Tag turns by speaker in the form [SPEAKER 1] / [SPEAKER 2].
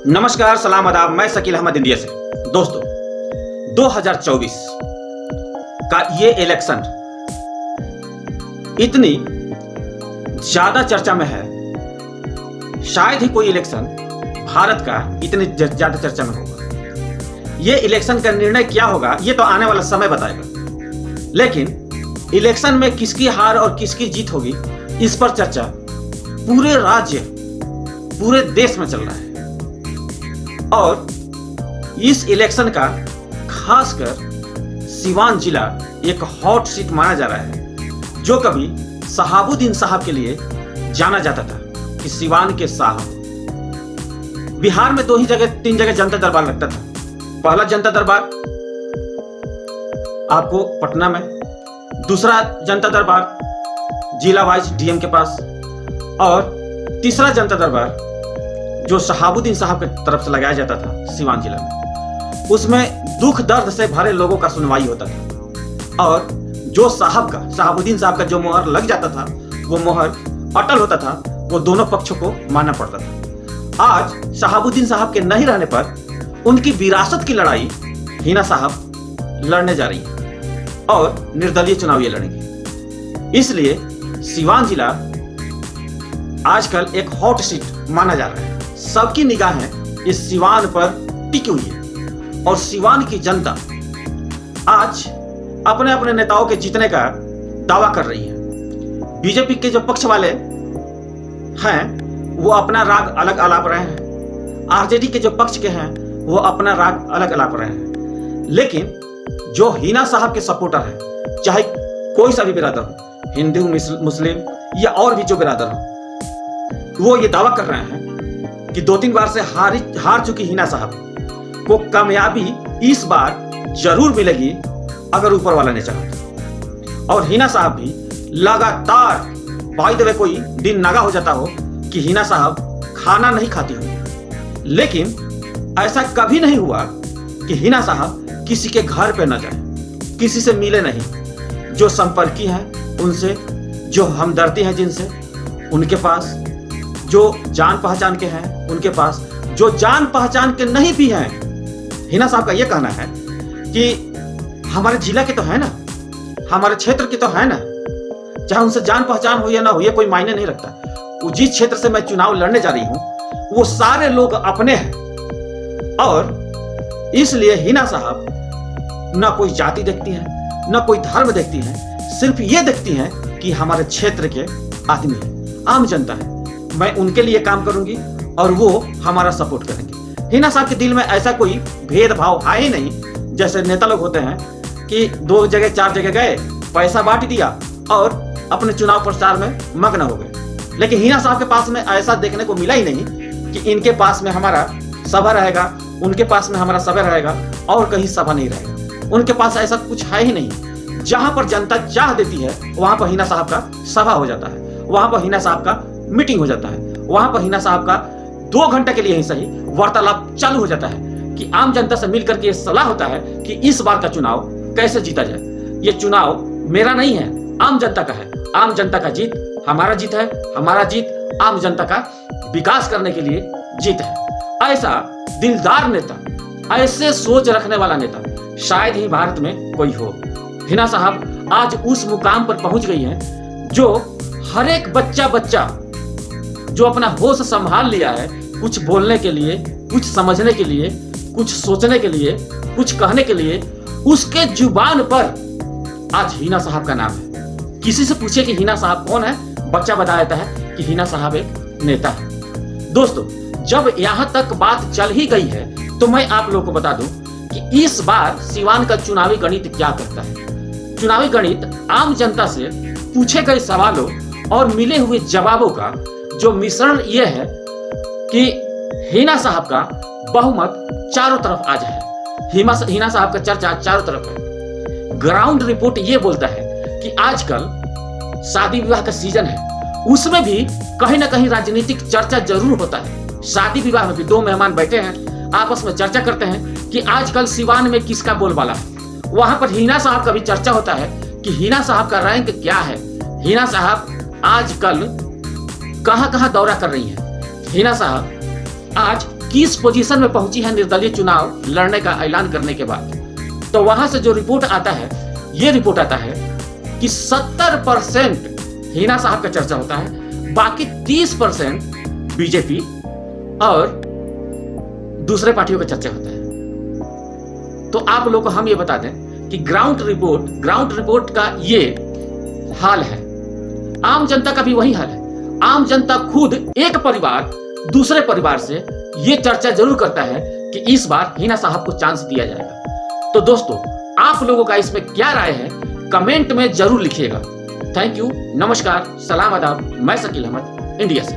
[SPEAKER 1] नमस्कार, सलाम, आदाब। मैं शकील अहमद इंडिया से। दोस्तों, 2024 का ये इलेक्शन इतनी ज्यादा चर्चा में है, शायद ही कोई इलेक्शन भारत का इतनी ज्यादा चर्चा में होगा। ये इलेक्शन का निर्णय क्या होगा ये तो आने वाला समय बताएगा, लेकिन इलेक्शन में किसकी हार और किसकी जीत होगी इस पर चर्चा पूरे राज्य, पूरे देश में चल रहा है। और इस इलेक्शन का खासकर सिवान जिला एक हॉट सीट माना जा रहा है, जो कभी शहाबुद्दीन साहब के लिए जाना जाता था कि सिवान के साहब। बिहार में तीन जगह जनता दरबार लगता था। पहला जनता दरबार आपको पटना में, दूसरा जनता दरबार जिला वाइज डीएम के पास, और तीसरा जनता दरबार जो शहाबुद्दीन साहब की तरफ से लगाया जाता था सिवान जिला में। उसमें दुख दर्द से भरे लोगों का सुनवाई होता था, और जो शहाबुद्दीन साहब का जो मोहर लग जाता था वो मोहर अटल होता था, वो दोनों पक्षों को मानना पड़ता था। आज शहाबुद्दीन साहब के नहीं रहने पर उनकी विरासत की लड़ाई हिना साहब लड़ने जा रही है और निर्दलीय चुनाव ये लड़ेंगे। इसलिए सिवान जिला आजकल एक हॉट सीट माना जा रहा है। सबकी निगाहें इस सिवान पर टिकी हुई है, और सिवान की जनता आज अपने अपने नेताओं के जीतने का दावा कर रही है। बीजेपी के जो पक्ष वाले हैं वो अपना राग अलग अलाप रहे हैं, आरजेडी के जो पक्ष के हैं वो अपना राग अलग अलाप रहे हैं, लेकिन जो हिना साहब के सपोर्टर हैं, चाहे कोई सा भी बिरादर हो, हिंदू, मुस्लिम या और भी जो बिरादर हो, वो ये दावा कर रहे हैं कि 2-3 बार से हार चुकी हिना साहब को कामयाबी इस बार जरूर मिलेगी अगर ऊपर वाला ने चाहा। और हिना साहब भी लगातार, बाय द वे कोई दिन नागा हो जाता हो कि हिना साहब खाना नहीं खाती हो, लेकिन ऐसा कभी नहीं हुआ कि हिना साहब किसी के घर पे न जाए, किसी से मिले नहीं। जो संपर्की हैं उनसे, जो हमदर्दी हैं जिनसे, उनके पास, जो जान पहचान के हैं उनके पास, जो जान पहचान के नहीं भी हैं। हिना साहब का यह कहना है कि हमारे जिला के तो है ना, हमारे क्षेत्र के तो है ना, चाहे उनसे जान पहचान हो या ना हो ये कोई मायने नहीं रखता। वो जिस क्षेत्र से मैं चुनाव लड़ने जा रही हूं वो सारे लोग अपने हैं, और इसलिए हिना साहब ना कोई जाति देखती है, ना कोई धर्म देखती है, सिर्फ ये देखती है कि हमारे क्षेत्र के आदमी है, आम जनता है, मैं उनके लिए काम करूंगी और वो हमारा सपोर्ट करेंगे। हिना साहब के दिल में ऐसा कोई भेदभाव है ही नहीं, जैसे नेता लोग होते हैं कि 2 जगह 4 जगह गए, पैसा बांट दिया और अपने चुनाव प्रचार में मग्न हो गए। लेकिन हिना साहब के पास में ऐसा देखने को मिला ही नहीं कि इनके पास में हमारा सभा रहेगा, उनके पास में हमारा सभा रहेगा और कहीं सभा नहीं रहेगा। उनके पास ऐसा कुछ है ही नहीं। जहां पर जनता चाह देती है वहां पर हिना साहब का सभा हो जाता है, वहां पर हिना साहब का मीटिंग हो जाता है, वहां पर हिना साहब का 2 घंटे के लिए ही सही वार्तालाप चालू हो जाता है कि आम जनता से मिलकर के सलाह होता है कि इस बार का चुनाव कैसे जीता जाए। ये चुनाव मेरा नहीं है, आम जनता का है। आम जनता का जीत हमारा जीत है, हमारा जीत आम जनता का विकास करने के लिए जीत है। ऐसा दिलदार नेता, ऐसे सोच रखने वाला नेता शायद ही भारत में कोई हो। हिना साहब आज उस मुकाम पर पहुंच गई है जो हर एक बच्चा जो अपना होश संभाल लिया है, कुछ बोलने के लिए, कुछ समझने के लिए, कुछ सोचने के लिए, कुछ कहने के लिए, उसके जुबान पर आज हिना साहब का नाम है। किसी से पूछे कि हिना साहब कौन है, बच्चा बता देता है कि हिना साहब एक नेता है। दोस्तों, जब यहां तक बात चल ही गई है तो मैं आप लोगों को बता दूं कि इस बार सिवान का चुनावी गणित क्या करता है। चुनावी गणित आम जनता से पूछे गए सवालों और मिले हुए जवाबों का जो मिश्रण यह है कि हिना साहब का बहुमत चारों तरफ आज है। हिना साहब का चर्चा चारों तरफ है। ग्राउंड रिपोर्ट यह बोलता है कि आजकल शादी विवाह का सीजन है, उसमें भी कहीं ना कहीं राजनीतिक चर्चा जरूर होता है। शादी विवाह में भी 2 मेहमान बैठे हैं, आपस में चर्चा करते हैं कि आजकल सिवान में किसका बोलबाला है। वहां पर हिना साहब का भी चर्चा होता है कि हिना साहब का रैंक क्या है, हिना साहब आजकल कहां कहां दौरा कर रही हैं। हिना साहब आज किस पोजीशन में पहुंची है निर्दलीय चुनाव लड़ने का ऐलान करने के बाद, तो वहां से जो रिपोर्ट आता है, ये रिपोर्ट आता है कि 70% हिना साहब का चर्चा होता है, बाकी 30% बीजेपी और दूसरे पार्टियों का चर्चा होता है। तो आप लोगों को हम ये बता दें कि ग्राउंड रिपोर्ट का ये हाल है, आम जनता का भी वही हाल है। आम जनता खुद एक परिवार दूसरे परिवार से ये चर्चा जरूर करता है कि इस बार हिना साहब को चांस दिया जाएगा। तो दोस्तों, आप लोगों का इसमें क्या राय है, कमेंट में जरूर लिखिएगा। थैंक यू, नमस्कार, सलाम, आदाब। मैं शकील अहमद, इंडिया से।